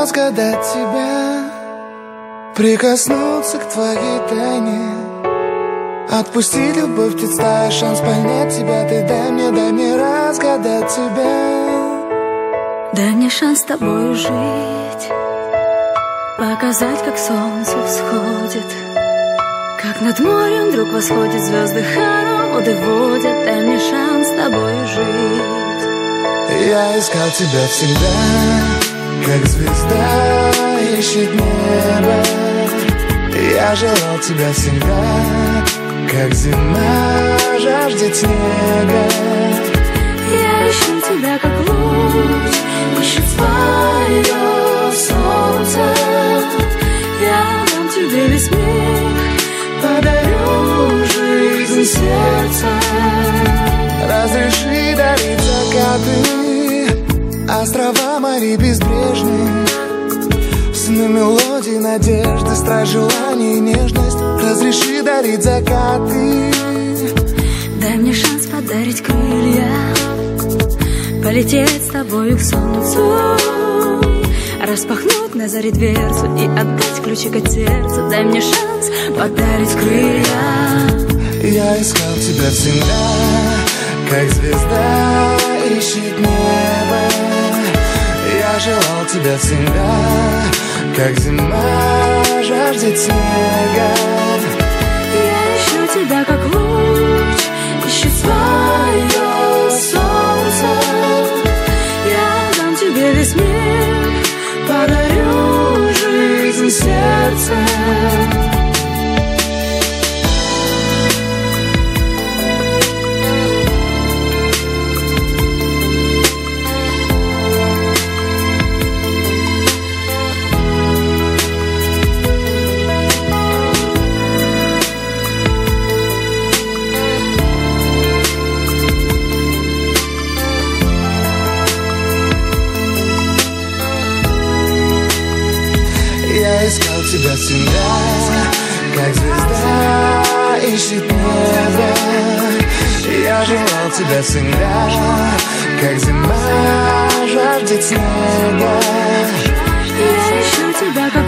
разгадать тебя, прикоснуться к твоей тайне, отпусти любовь, представь шанс понять тебя. Ты дай мне разгадать тебя. Дай мне шанс с тобою жить, показать, как солнце всходит, как над морем вдруг восходят звезды, хороводы водят. Дай мне шанс с тобою жить. Я искал тебя всегда, как звезда ищет небо. Я желал тебя всегда, как зима жаждет снега. Я ищу тебя, как луч ищет свое солнце. Я дам тебе весь мир, подарю жизнь сердца. Разреши дарить закаты, острова морей безбрежные, сны, мелодии, надежды, страсть, желание и нежность. Разреши дарить закаты. Дай мне шанс подарить крылья, полететь с тобою к солнцу, распахнуть на заре дверцу и отдать ключик от сердца. Дай мне шанс подарить крылья. Я искал тебя всегда, как звезда ищет небо. Я желал тебя всегда, как зима жаждет снега. Я ищу тебя, как луч ищет свое солнце. Я дам тебе весь мир, подарю жизнь сердца. Я искал тебя всегда, как звезда ищет небо. Я желал тебя всегда, как зима жаждет снега. Я ищу тебя, как